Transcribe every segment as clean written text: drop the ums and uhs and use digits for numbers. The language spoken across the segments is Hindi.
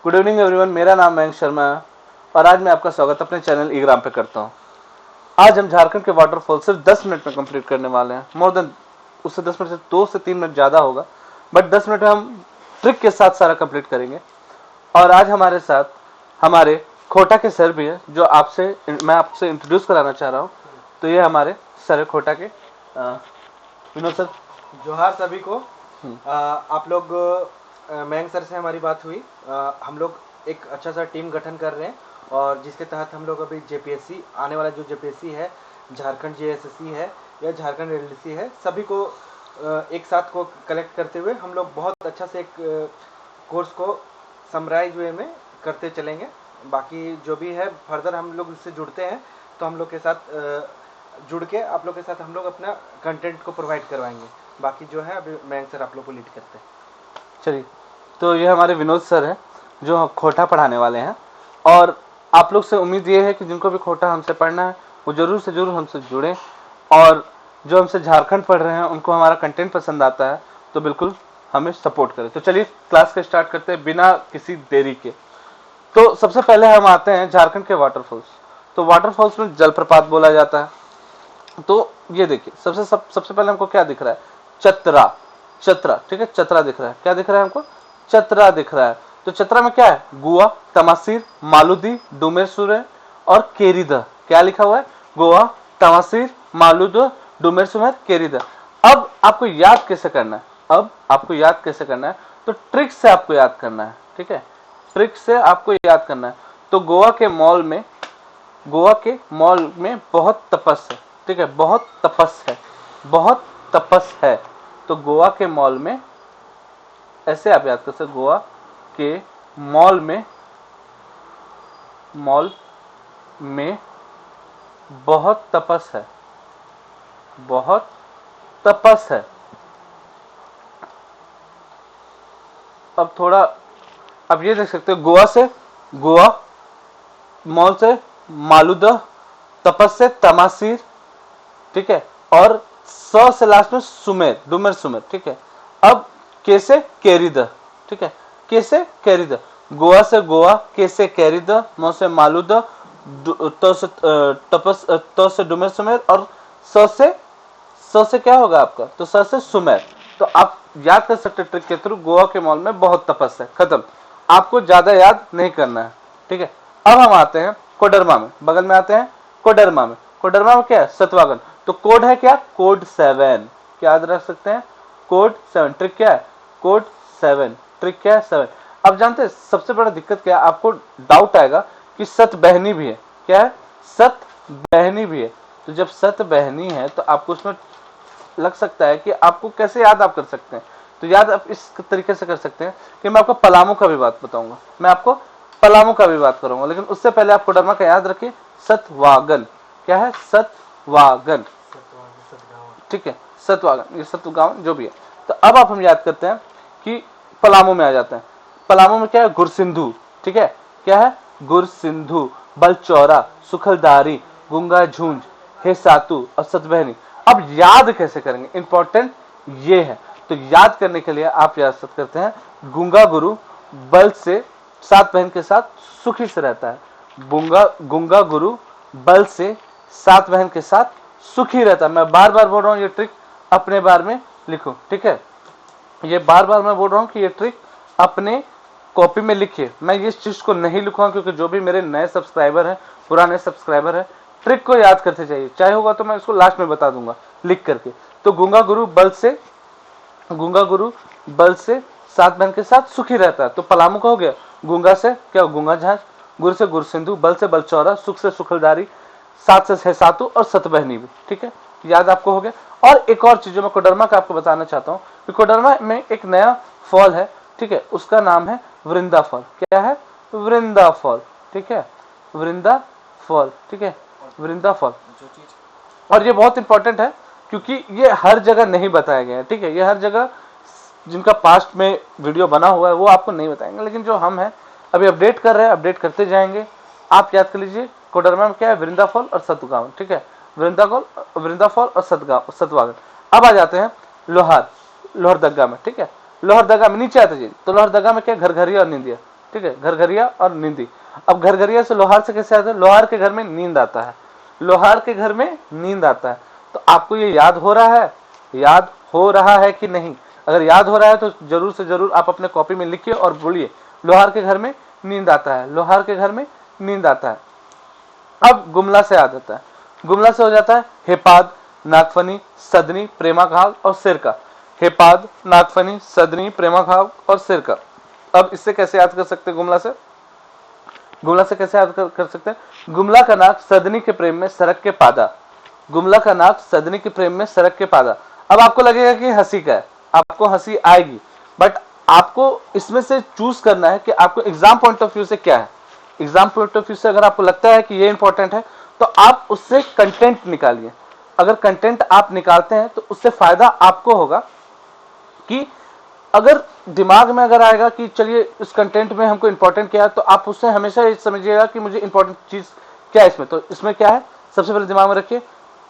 गुड इवनिंग एवरीवन, मेरा नाम मयंक शर्मा है और आज मैं आपका स्वागत अपने चैनल ईग्राम पे करता हूँ। आज हम झारखंड के वाटरफॉल सिर्फ 10 मिनट में कंप्लीट करने वाले हैं। मोर देन उससे 10 मिनट से 2 से 3 मिनट ज़्यादा होगा, बट 10 मिनट में हम ट्रिक के साथ सारा कंप्लीट करेंगे। और आज हमारे साथ हमारे खोटा के सर भी है, जो मैं आपसे इंट्रोड्यूस कराना चाह रहा हूँ। तो ये हमारे सर है खोटा के विनोद सर। जोहार सभी को। आप लोग मयंक सर से हमारी बात हुई। हम लोग एक अच्छा सा टीम गठन कर रहे हैं और जिसके तहत हम लोग अभी जेपीएससी आने वाला जो जेपीएससी है, झारखंड जेएसएससी है या झारखंड एलडीसी है, सभी को एक साथ को कलेक्ट करते हुए हम लोग बहुत अच्छा से एक कोर्स को समराइज वे में करते चलेंगे। बाकी जो भी है फर्दर हम लोग इससे जुड़ते हैं तो हम लोग के साथ जुड़ के आप लोग के साथ हम लोग अपना कंटेंट को प्रोवाइड करवाएंगे। बाकी जो है अभी मयंक सर आप लोग को लीड करते हैं। चलिए, तो ये हमारे विनोद सर हैं जो खोटा पढ़ाने वाले हैं। और आप लोग से उम्मीद ये है कि जिनको भी खोटा हमसे पढ़ना है वो जरूर से जरूर हमसे जुड़ें, और जो हमसे झारखंड पढ़ रहे हैं उनको हमारा कंटेंट पसंद आता है तो बिल्कुल हमें सपोर्ट करें। तो चलिए क्लास का स्टार्ट करते हैं बिना किसी देरी के। तो सबसे पहले हम आते हैं झारखंड के वाटरफॉल्स। तो वाटरफॉल्स में जलप्रपात बोला जाता है। तो ये देखिए, सबसे पहले हमको क्या दिख रहा है? चतरा, ठीक है, चतरा दिख रहा है। क्या दिख रहा है हमको? चतरा दिख रहा है। तो चतरा में क्या है? गोवा, तमासीर, मालुदी, डुमेरसुरे और केरीदा। क्या लिखा हुआ है? गोवा, तमासीर, मालुद, डुमेरसुरे, केरीदा। अब आपको याद कैसे करना है? तो ट्रिक से आपको याद करना है, ठीक है, ट्रिक से आपको याद करना है। तो गोवा के मॉल में बहुत तपस है, ठीक है, बहुत तपस है। तो गोवा के मॉल में ऐसे आप याद कर सकते, गोवा के मॉल में बहुत तपस है, अब ये देख सकते हो, गोवा मॉल से मालुदा, तपस से तमासीर, ठीक है, और से लास्ट में डुमेर सुमेर, ठीक है। अब कैसे केरीदा, ठीक है, कैसे केरीदा, गोवा से गोवा, कैसे केरीदा, मौ से मालुदा, तो से तपस, तो से डुमेर सुमेर, और से क्या होगा आपका? तो से सुमेर। तो आप याद कर सकते ट्रिक के थ्रू, गोवा के मॉल में बहुत तपस है, खत्म। आपको ज्यादा याद नहीं करना है, ठीक है। अब हम आते हैं कोडरमा में, बगल में आते हैं कोडरमा में क्या है? सतवागन। तो कोड है क्या? कोड 7। क्या याद रख सकते हैं? कोड 7। ट्रिक क्या है? कोड 7। ट्रिक क्या है? 7। अब जानते हैं सबसे बड़ा दिक्कत क्या है? आपको डाउट आएगा कि सत बहनी भी है। क्या है? सत बहनी भी है। तो जब सत बहनी है तो आपको उसमें लग सकता है कि आपको कैसे याद आप कर सकते हैं। तो याद आप इस तरीके से कर सकते हैं कि मैं आपको पलामू का भी बात बताऊंगा, लेकिन उससे पहले आप कोडरमा का याद रखिए, सतवागन। क्या है? सतवागन, ठीक है, सतवागन, ये सतगांव जो भी है। तो अब आप हम याद करते हैं कि पलामू में आ जाते हैं। पलामू में क्या है? गुरसिंधु, ठीक है, क्या है? गुरसिंधु, बलचौरा, सुखलदारी, गुंगा झूंझ, हे सातु और सतबहनी। अब याद कैसे करेंगे? इंपॉर्टेंट ये है। तो याद करने के लिए आप याद करते हैं, गुंगा गुरु बल से सात बहन के साथ सुखी से रहता है। गुंगा गुरु बल से सात बहन के साथ सुखी रहता है। मैं बार बार बोल रहा हूं, ये ट्रिक अपने बार में लिखो, ठीक है। ये बार बार मैं बोल रहा हूं कि ये ट्रिक अपने कॉपी में लिखिए। मैं इस चीज को नहीं लिखूंगा क्योंकि जो भी मेरे नए सब्सक्राइबर हैं, पुराने सब्सक्राइबर हैं, ट्रिक को याद करते जाइए। चाहे होगा तो मैं इसको लास्ट में बता दूंगा लिख करके। तो गुंगा गुरु बल से सात बहन के साथ सुखी रहता है। तो पलामू का हो गया। गुंगा से क्या? गुंगा झांझ, गुरु से गुरसिंधु, बल से बलचौरा, सुख से सुखलदारी, सात से सातु और सतबहनी भी, ठीक है, याद आपको हो गया। और एक और चीज जो मैं कोडरमा का आपको बताना चाहता हूँ कि कोडरमा में एक नया फॉल है, ठीक है, उसका नाम है वृंदा फॉल। क्या है? वृंदा फॉल, ठीक है, वृंदा फॉल, ठीक है, वृंदा फॉल। और ये बहुत इंपॉर्टेंट है क्योंकि ये हर जगह नहीं बताया गया है, ठीक है, ये हर जगह जिनका पास्ट में वीडियो बना हुआ है वो आपको नहीं बताएंगे, लेकिन जो हम हैं अभी अपडेट कर रहे हैं, अपडेट करते जाएंगे। आप याद कर लीजिए, कोडरमा में क्या है? वृंदा फॉल और सतगांव, ठीक है, वृंदा फॉल और सतवागन। अब आ जाते हैं लोहरदगा में, ठीक है, लोहरदगा में नीचे आते जी। तो लोहरदगा में क्या? घरघरिया और निंदिया, ठीक है, घरघरिया और नींदी। अब घरघरिया से लोहार से कैसे आता है, लोहार के घर में नींद आता है, लोहार के घर में नींद आता है। तो आपको ये याद हो रहा है, याद हो रहा है कि नहीं? अगर याद हो रहा है तो जरूर से जरूर आप अपने कॉपी में लिखिए और बोलिए लोहार के घर में नींद आता है, लोहार के घर में नींद आता है। अब गुमला से आ जाता है, गुमला से हो जाता है हेपाद, नागफनी, सदनी, प्रेमाघाग और सिरका। हेपाद, नागफनी, सदनी, प्रेमाघाग और सिरका। अब इससे कैसे याद कर सकते हैं गुमला से? गुमला से कैसे याद कर सकते हैं? गुमला का नाग सदनी के प्रेम में सरक के पादा, गुमला का नाग सदनी के प्रेम में सरक के पादा। अब आपको लगेगा कि हंसी का है, आपको हंसी आएगी, बट आपको इसमें से चूज करना है कि आपको एग्जाम पॉइंट ऑफ व्यू से क्या है। एग्जाम पॉइंट ऑफ व्यू से अगर आपको लगता है कि ये इंपॉर्टेंट है तो आप उससे कंटेंट निकालिए। अगर कंटेंट आप निकालते हैं तो उससे फायदा आपको होगा कि अगर दिमाग में अगर आएगा कि चलिए इस कंटेंट में हमको इंपॉर्टेंट क्या है, तो आप उससे हमेशा ये समझिएगा कि मुझे इंपॉर्टेंट चीज क्या है इसमें। तो इसमें क्या है, सबसे पहले दिमाग में रखिए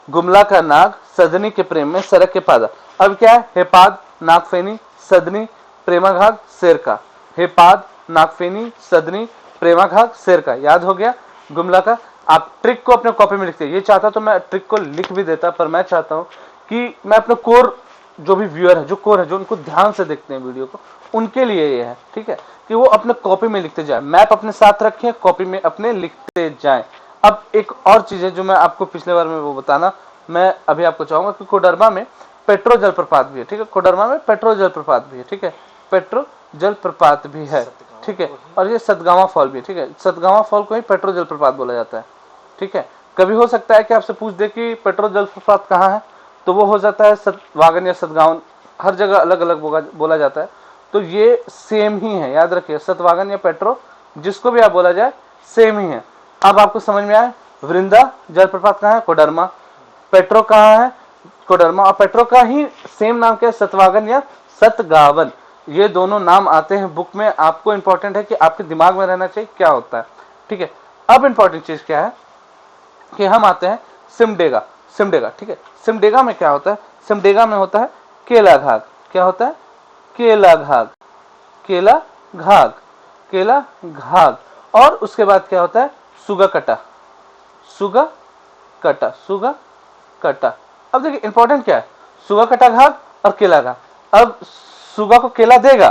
गुमला का नाग सदनी के प्रेम में सरक के पादा। अब क्या है, हेपाद, नागफेनी, सदनी, प्रेमाघाग, शेरका। हेपाद, नागफेनी, सदनी, प्रेमाघाग, शेरका। याद हो गया गुमला का। आप ट्रिक को अपने कॉपी में लिखते हैं। ये चाहता तो मैं ट्रिक को लिख भी देता, पर मैं चाहता हूं कि मैं अपने कोर जो भी व्यूअर है, जो कोर है, जो उनको ध्यान से देखते हैं वीडियो को, उनके लिए ये है, ठीक है, कि वो अपने कॉपी में लिखते जाए। मैप अपने साथ रखें, कॉपी में अपने लिखते जाएं। अब एक और चीज है जो मैं आपको पिछले बार में वो बताना मैं अभी आपको चाहूंगा कि कोडरमा में पेट्रो जलप्रपात भी है, ठीक है, कोडरमा में पेट्रो जलप्रपात भी है, ठीक है, पेट्रो जलप्रपात भी है, ठीक है, और ये सतगावा फॉल भी है, ठीक है। सतगावा फॉल को ही पेट्रो जलप्रपात बोला जाता है, ठीक है। कभी हो सकता है कि आपसे पूछ दे कि पेट्रो जलप्रपात कहाँ है, तो वो हो जाता है सतवागन या सतगावन, हर जगह अलग अलग बोला जाता है। तो ये सेम ही है, याद रखिए, सतवागन या पेट्रो जिसको भी आप बोला जाए सेम ही है। अब आपको समझ में आया वृंदा जलप्रपात कहाँ है, कोडरमा। पेट्रो कहाँ है, कोडरमा। और पेट्रो का ही सेम नाम क्या है, सतवागन या सतगावन। ये दोनों नाम आते हैं बुक में। आपको इंपॉर्टेंट है कि आपके दिमाग में रहना चाहिए क्या होता है, ठीक है। अब इंपॉर्टेंट चीज क्या है कि हम आते हैं सिमडेगा। सिमडेगा, ठीक है, सिमडेगा में क्या होता है, सिमडेगा में होता है केला घाग। क्या होता है, केला घाग, केला घाग, केला घाग। और उसके बाद क्या होता है, सुगा कटा, सुगा कटा, सुगा कटा। अब देखिए इंपॉर्टेंट क्या है, सुगा कटा घाग और केला घाग। अब सुगा को केला देगा,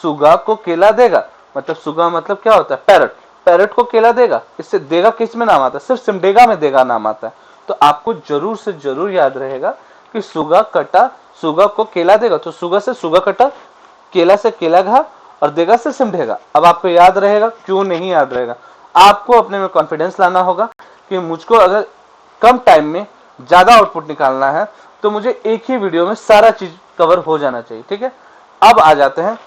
सुगा को केला देगा, मतलब सुगा मतलब क्या होता है, पैरट। पैरट को केला देगा, इससे देगा किस में नाम आता है, सिर्फ सिमडेगा में देगा नाम आता है। तो आपको जरूर से जरूर याद रहेगा कि सुगा कटा, सुगा को केला देगा, तो सुगा से सुगा कटा, केला से केला घाग और देगा से सिमडेगा। अब आपको याद रहेगा, क्यों नहीं याद रहेगा? आपको अपने में कॉन्फिडेंस लाना होगा कि मुझको अगर कम टाइम में ज्यादा आउटपुट निकालना है तो मुझे एक ही वीडियो में सारा चीज कवर हो जाना चाहिए, ठीक है। अब आ जाते हैं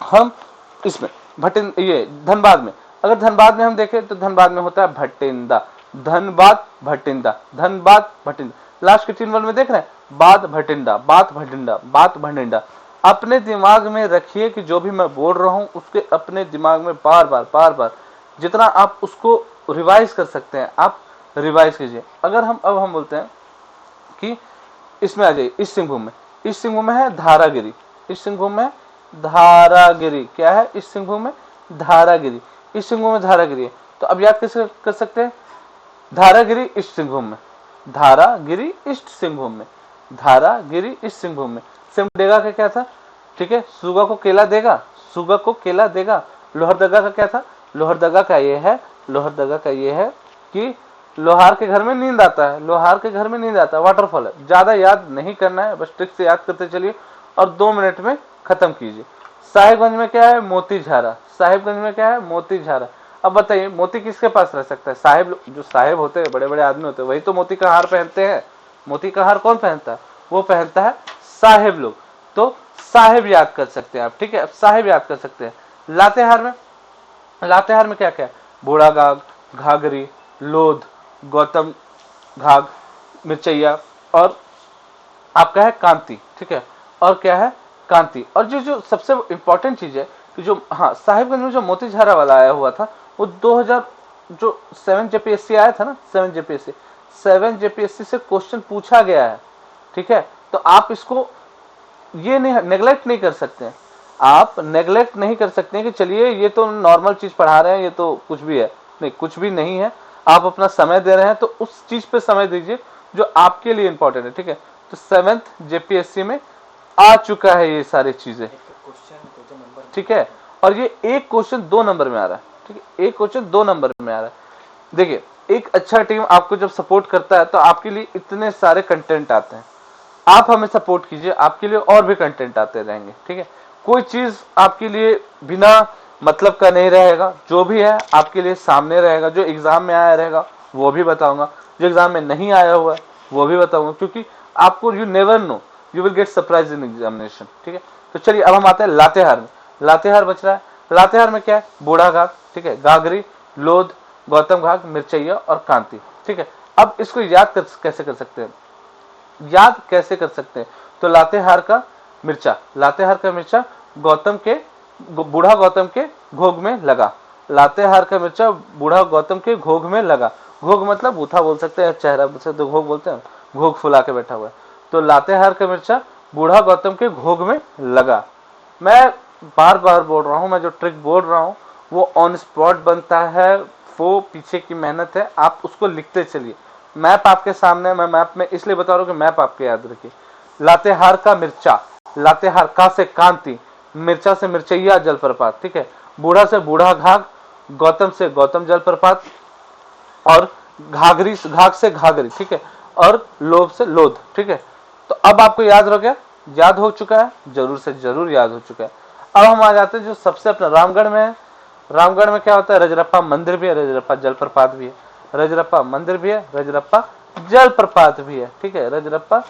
हम इसमें ये धनबाद में। अगर धनबाद में हम देखें तो धनबाद में होता है भटिंडा, धनबाद भटिंडा, धनबाद भटिंडा। लास्ट के 3 वर्ड में देख रहे हैं, बात भटिंडा, बात भटिंडा, बात भटिंडा। अपने दिमाग में रखिए कि जो भी मैं बोल रहा हूं उसके अपने दिमाग में बार बार जितना आप उसको रिवाइज कर सकते हैं आप रिवाइज कीजिए। अगर हम अब हम बोलते हैं कि इसमें आ जाइए, ईस्ट सिंहभूम में, ईस्ट सिंहभूम में है धारागिरी, ईस्ट सिंहभूम में धारागिरी। क्या है, ईस्ट सिंहभूम में धारागिरी, ईस्ट सिंहभूम में धारागिरी है। तो अब याद कैसे कर सकते हैं, धारागिरी ईस्ट सिंहभूम में, धारागिरी ईस्ट सिंहभूम में, धारागिरी ईस्ट सिंहभूम में। सिमडेगा का क्या था, ठीक है, सुगा को केला देगा, सुगा को केला देगा। लोहरदगा का क्या था, लोहरदगा का ये है, लोहरदगा का ये है कि लोहार के घर में नींद आता है, लोहार के घर में नींद आता है, वाटरफॉल है। ज्यादा याद नहीं करना है, बस ट्रिक से याद करते चलिए और 2 मिनट में खत्म कीजिए। साहिबगंज में क्या है, मोती झारा, साहिबगंज में क्या है, मोती झारा। अब बताइए मोती किसके पास रह सकता है, साहिब, जो साहिब होते हैं, बड़े बड़े आदमी होते हैं, वही तो मोती का हार पहनते हैं। मोती का हार कौन पहनता है, वो पहनता है साहिब लोग। तो साहिब याद कर सकते हैं आप, ठीक है। अब साहिब याद कर सकते हैं। लातेहार में, लातेहार में क्या क्या है, बूढ़ा घाग, घाघरी, लोध, गौतम घाग, मिर्चैया और आपका है कांति, ठीक है। और क्या है, कांति। और जो सबसे इंपॉर्टेंट चीज है कि जो, हाँ, साहिबगंज में जो मोती झारा वाला आया हुआ था वो 2000 जो 7 जेपीएससी आया था ना, 7 जेपीएससी से क्वेश्चन पूछा गया है, ठीक है। तो आप इसको ये नहीं नेग्लेक्ट नहीं कर सकते हैं। आप नेग्लेक्ट नहीं कर सकते कि चलिए ये तो नॉर्मल चीज पढ़ा रहे हैं, ये तो कुछ भी है, नहीं कुछ भी नहीं है। आप अपना समय दे रहे हैं तो उस चीज पे समय दीजिए जो आपके लिए इंपॉर्टेंट है, ठीक है। तो 7th जेपीएससी में आ चुका है ये सारी चीजें, ठीक है। और ये एक क्वेश्चन 2 नंबर में आ रहा है, ठीक है, एक क्वेश्चन 2 नंबर में आ रहा है। देखिए एक अच्छा टीम आपको जब सपोर्ट करता है तो आपके लिए इतने सारे कंटेंट आते हैं, आप हमें सपोर्ट कीजिए, आपके लिए और भी कंटेंट आते रहेंगे, ठीक है। कोई चीज आपके लिए बिना मतलब का नहीं रहेगा, जो भी है आपके लिए सामने रहेगा। जो एग्जाम में आया रहेगा वो भी बताऊंगा, जो एग्जाम में नहीं आया हुआ है वो भी बताऊंगा, क्योंकि आपको you never know, you will get surprise in examination, ठीक है। तो चलिए अब हम आते हैं लातेहार में। लातेहार बच रहा है, लातेहार में क्या है, बूढ़ा घाट, ठीक है, गागरी, लोध, गौतम घाट, मिर्चैया और कांति, ठीक है। अब इसको याद कैसे कर सकते हैं, याद कैसे कर सकते हैं, तो लातेहार का मिर्चा, लातेहार का मिर्चा गौतम के, बूढ़ा गौतम के घोग में लगा। लातेहार का मिर्चा बूढ़ा गौतम के घोग में लगा। घोग मतलब बूथा बोल सकते हैं, चेहरा बोल सकते हैं, घोग बोलते हैं, घोग फुला के बैठा हुआ है। तो लातेहार का मिर्चा बूढ़ा गौतम के घोग में लगा। मैं बार बार बोल रहा हूं, मैं जो ट्रिक बोल रहा हूं वो ऑन स्पॉट बनता है, वो पीछे की मेहनत है, आप उसको लिखते चलिए। मैप आपके सामने, मैं मैप में इसलिए बता रहा हूं कि मैप आपके याद रखिए। लातेहार का मिर्चा, लातेहार का से कांति, मिर्चा से मिर्चैया जलप्रपात, ठीक है, बूढ़ा से बूढ़ा घाघ, गौतम से गौतम जलप्रपात, और घाघरी, घाघ से घाघरी, ठीक है, और लोभ से लोध, ठीक है। तो अब आपको याद रह गया, याद हो चुका है, जरूर से जरूर याद हो चुका है। अब हम आ जाते हैं जो सबसे अपना रामगढ़ में है। रामगढ़ में क्या होता है, रजरप्पा मंदिर भी है, रजरप्पा जलप्रपात भी है, रजरप्पा मंदिर भी है, रजरप्पा जलप्रपात भी है, ठीक है, रजरप्पा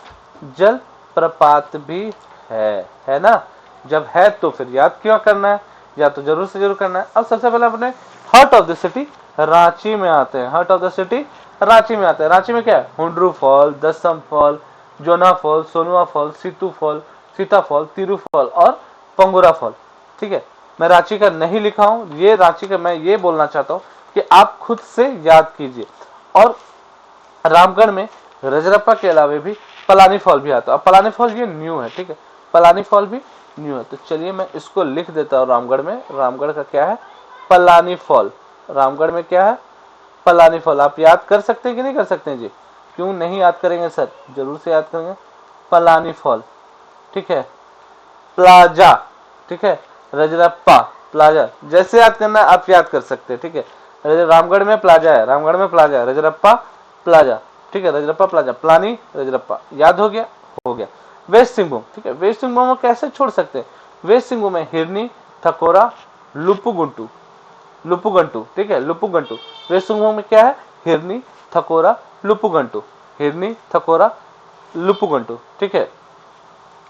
जलप्रपात भी है ना। जब है तो फिर याद क्यों करना है, या तो जरूर से जरूर करना है। अब सबसे पहले अपने heart of the city Ranchi में आते हैं, heart of the city Ranchi में आते हैं। रांची में क्या है, Hundru fall, Dassam fall, Jonha fall, Sonua fall, Situ fall, Sita fall, Tiru fall और पंगुरा फॉल, ठीक है। मैं रांची का नहीं लिखा हूं, ये रांची का मैं ये बोलना चाहता हूं कि आप खुद से याद कीजिए। और रामगढ़ में रजरप्पा के अलावे भी पलानी फॉल भी आता है। पलानी फॉल ये न्यू है, ठीक है, पलानी फॉल भी न्यू है। तो चलिए मैं इसको लिख देता हूं, रामगढ़ में, रामगढ़ का क्या है, पलानी फॉल। रामगढ़ में क्या है, पलानी फॉल। आप याद कर सकते हैं कि नहीं कर सकते हैं जी, क्यों नहीं याद करेंगे सर, जरूर से याद करेंगे, पलानी फॉल, ठीक है। प्लाजा, ठीक है, रजरप्पा प्लाजा, जैसे याद करना है आप याद कर सकते हैं, ठीक है। रामगढ़ में प्लाजा है, रामगढ़ में प्लाजा है, रजरप्पा प्लाजा, ठीक है, रजरप्पा प्लाजा, प्लानी रजरप्पा, याद हो गया, हो गया। वेस्ट सिंहभूम, ठीक है, वेस्ट सिंहभूम कैसे छोड़ सकते हैं, वेस्ट सिंहभूम में हिरनी, ठकोरा, लुपुगुंटू, लुपुगंटू, ठीक है, लुपुगंटू। वेस्ट सिंहभूम में क्या है, हिरनी, ठकोरा, लुपुगंटू, हिरनी, ठकोरा, लुपुगंटू, ठीक है।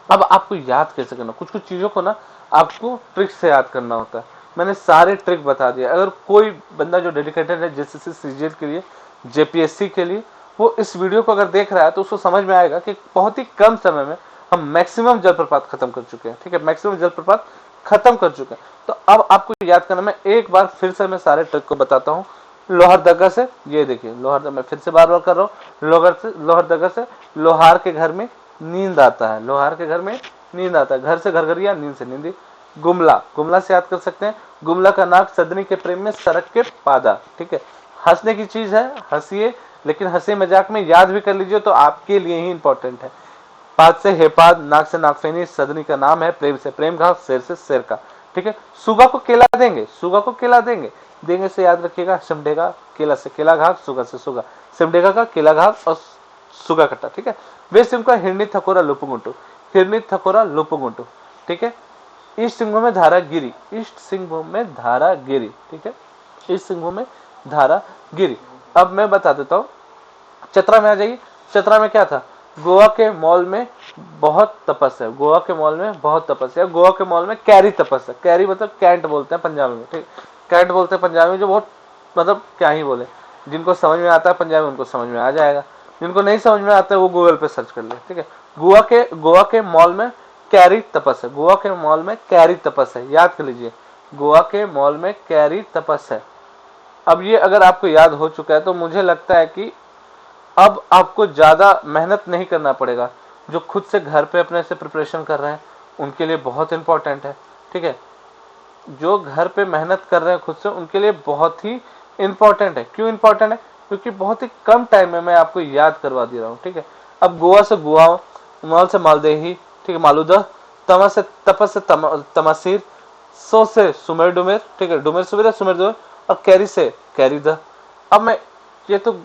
अब आपको याद कैसे करना, कुछ कुछ चीजों को ना आपको ट्रिक से याद करना होता है। मैंने सारे ट्रिक बता दिए। अगर कोई बंदा जो डेडिकेटेड है जेसीसी सीजीएल के लिए, जेपीएससी के लिए, वो इस वीडियो को अगर देख रहा है तो उसको समझ में आएगा कि बहुत ही कम समय में हम मैक्सिमम जलप्रपात खत्म कर चुके हैं, ठीक है, मैक्सिमम जलप्रपात खत्म कर चुके हैं। तो अब आपको याद करना, मैं एक बार फिर से मैं सारे ट्रिक को बताता हूँ। लोहरदगा से, ये देखिए लोहर, मैं फिर से बार बार कर रहा हूँ, लोहरदगा से लोहार के घर में नींद आता है, लोहार के घर में नींद आता है, घर से घरघरिया, नींद से नींदी। गुमला, गुमला से याद कर सकते हैं, गुमला का नाक सदनी के प्रेम में सड़क के पादा, ठीक है। हंसने की चीज है, हंसिए, लेकिन हंसी मजाक में याद भी कर लीजिए तो आपके लिए ही इंपॉर्टेंट है। पाद से हेपाद, नाक से नागफेनी, सदनी का नाम है, प्रेम से प्रेम घाव, शेर से शेर का, ठीक है। सुगा को केला देंगे, सुगा को केला देंगे, देंगे से याद रखिएगा, सिमडेगा, केला से केला घाव, सुगा से सुगा, सिमडेगा का केला घाव और सुगा कट्टा, ठीक है। वेस्ट सिंहभूम का हिरनी, ठकोरा, लुपुगुंटू, हिरनी, ठकोरा, लुपुगुंटू, ठीक है। ईस्ट सिंहभूम में धारागिरी, ईस्ट सिंहभूम में धारागिरी, ठीक है, ईस्ट सिंहभूम में धारागिरी। अब मैं बता देता हूँ, चतरा में आ जाइए। चतरा में क्या था, गोवा के मॉल में बहुत तपस्या, गोवा के मॉल में बहुत तपस्या, गोवा के मॉल में कैरी तपस्या, कैरी मतलब कैंट बोलते हैं पंजाबी में, ठीक, कैंट बोलते हैं पंजाबी में, जो बहुत मतलब क्या ही बोले, जिनको समझ में आता है पंजाबी उनको समझ में आ जाएगा, जिनको नहीं समझ में आता है वो गूगल पे सर्च कर ले, ठीक है। गोवा के मॉल में कैरी तपस्या, गोवा के मॉल में कैरी तपस्या, याद कर लीजिए, गोवा के मॉल में कैरी तपस्या। अब ये अगर आपको याद हो चुका है तो मुझे लगता है कि अब आपको ज्यादा मेहनत नहीं करना पड़ेगा। जो खुद से घर पे अपने से प्रिपरेशन कर रहे हैं उनके लिए बहुत इंपॉर्टेंट है। ठीक है। जो घर पे मेहनत कर रहे हैं खुद से, उनके लिए बहुत ही इंपॉर्टेंट है। क्यों इंपॉर्टेंट है? क्योंकि बहुत ही कम टाइम में मैं आपको याद करवा दे रहा हूँ, ठीक है। अब गोवा से गुआओ, मॉल से मालदेही, ठीक है, मालूदा, तमा से तपस से तमासीर, सो से सुमेर डुमेर, ठीक है, डुमेर सुमेर सुमेर डुमेर, और कैरी से कैरी द। अब मैं ये तो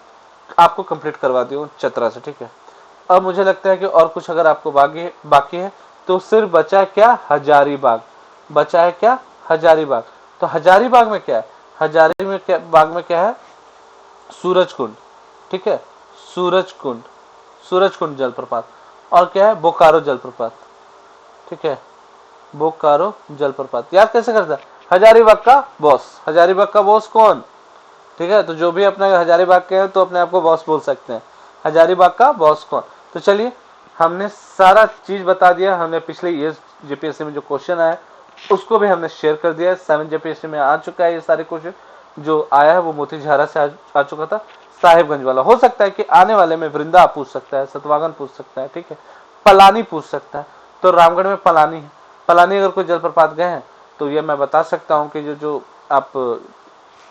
आपको कंप्लीट करवा दी हूँ चतरा से, ठीक है। अब मुझे लगता है कि और कुछ अगर आपको बाकी है तो सिर्फ बचा है क्या? हजारीबाग। बचा है क्या? हजारीबाग। तो हजारीबाग में क्या है? बाग में क्या है? सूरज कुंड, ठीक है, सूरज कुंड, सूरज कुंड जलप्रपात। और क्या है? बोकारो जलप्रपात, ठीक है, बोकारो जलप्रपात। याद कैसे करता है? हजारीबाग का बॉस। हजारीबाग का बॉस कौन? ठीक है, तो जो भी अपने हजारीबाग के हैं तो अपने आप को बॉस बोल सकते हैं। हजारीबाग का बॉस कौन? तो चलिए, हमने सारा चीज बता दिया। हमने पिछले ईयर जेपीएससी में जो क्वेश्चन आया उसको भी हमने शेयर कर दिया। 7 जेपीएससी में आ चुका है ये सारे क्वेश्चन। जो आया है वो मोतीझारा से आ चुका था, साहिबगंज वाला। हो सकता है कि आने वाले में वृंदा पूछ सकता है, सतवागन पूछ सकता है, ठीक है, पलानी पूछ सकता है। तो रामगढ़ में पलानी है। पलानी अगर कोई जलप्रपात गए हैं तो ये मैं बता सकता हूँ कि जो जो आप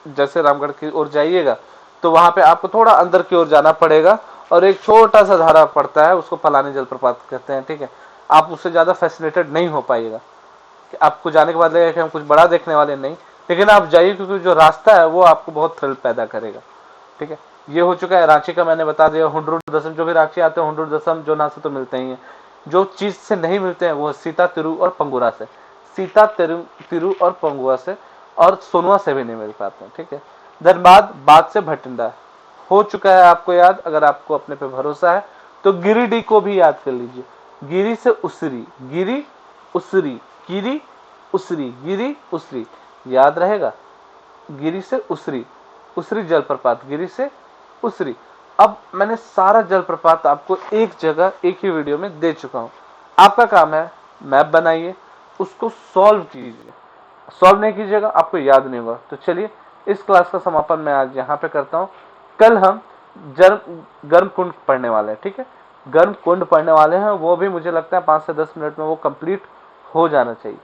जैसे रामगढ़ की ओर जाइएगा तो वहां पे आपको थोड़ा अंदर की ओर जाना पड़ेगा और एक छोटा सा धारा पड़ता है, उसको पलानी जलप्रपात कहते हैं, ठीक है। आप उससे ज्यादा फैसिनेटेड नहीं हो पाइएगा। कि आपको जाने के बाद लगेगा कि हम कुछ बड़ा देखने वाले नहीं, लेकिन आप जाइए क्योंकि जो रास्ता है वो आपको बहुत थ्रिल पैदा करेगा, ठीक है। ये हो चुका है रांची का, मैंने बता दिया। हुंडुर दसम, जो भी रांची आते हैं हुंडुर दसम जो ना से तो मिलते ही हैं। जो चीज से नहीं मिलते हैं वो सीता तिरु और पंगुरा से, सीता तिरु और पंगुआ से, और सोनुआ से भी नहीं मिल पाते हैं, ठीक है। धनबाद, बाद से भटिंडा हो चुका है आपको याद। अगर आपको अपने पे भरोसा है तो गिरिडीह को भी याद कर लीजिए। गिरी से उसरी, गिरी उसरी, गिरी उसरी, गिरी उसरी, याद रहेगा। गिरी से उसरी, उसरी जलप्रपात, गिरी से उसरी। अब मैंने सारा जलप्रपात आपको एक जगह एक ही वीडियो में दे चुका हूं। आपका काम है मैप बनाइए, उसको सॉल्व कीजिए। सॉल्व नहीं कीजिएगा आपको याद नहीं होगा। तो चलिए, इस क्लास का समापन मैं आज यहाँ पे करता हूँ। कल हम गर्म कुंड पढ़ने वाले हैं, ठीक है। गर्म कुंड पढ़ने वाले हैं, वो भी मुझे लगता है 5 से 10 मिनट में वो कंप्लीट हो जाना चाहिए।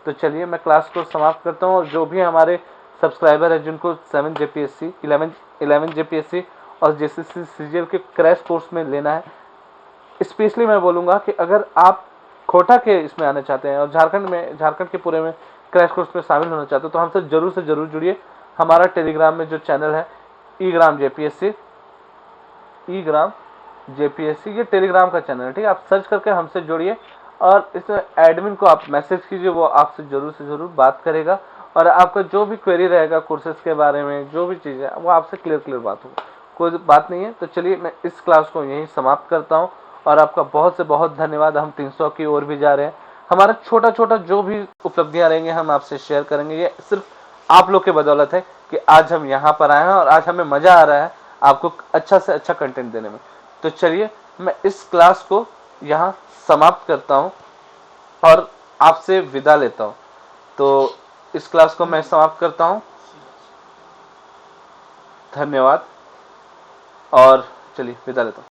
तो चलिए, मैं क्लास को समाप्त करता हूँ। और जो भी हमारे सब्सक्राइबर है जिनको 7 जेपीएससी, 11 जेपीएससी और जेसीसी सीजीएल के क्रैश कोर्स में लेना है, स्पेशली मैं बोलूंगा कि अगर आप कोटा के इसमें आना चाहते हैं और झारखंड के पूरे में क्रैश कोर्स में शामिल होना चाहते हो तो हमसे जरूर से जरूर जुड़िए। हमारा टेलीग्राम में जो चैनल है ईग्राम जेपीएससी, ईग्राम जेपीएससी, ये टेलीग्राम का चैनल है, ठीक है। आप सर्च करके हमसे जुड़िए और इसमें एडमिन को आप मैसेज कीजिए, वो आपसे जरूर से जरूर बात करेगा। और आपका जो भी क्वेरी रहेगा कोर्सेज के बारे में, जो भी चीज़ है वो आपसे क्लियर बात होगा, कोई बात नहीं है। तो चलिए, मैं इस क्लास को यहीं समाप्त करता हूँ और आपका बहुत से बहुत धन्यवाद। हम 300 की ओर भी जा रहे हैं। हमारा छोटा छोटा जो भी उपलब्धियां रहेंगे हम आपसे शेयर करेंगे। ये सिर्फ आप लोग के बदौलत है कि आज हम यहाँ पर आए हैं और आज हमें मजा आ रहा है आपको अच्छा से अच्छा कंटेंट देने में। तो चलिए, मैं इस क्लास को यहाँ समाप्त करता हूँ और आपसे विदा लेता हूँ। तो इस क्लास को मैं समाप्त करता हूँ। धन्यवाद और चलिए विदा लेता हूँ।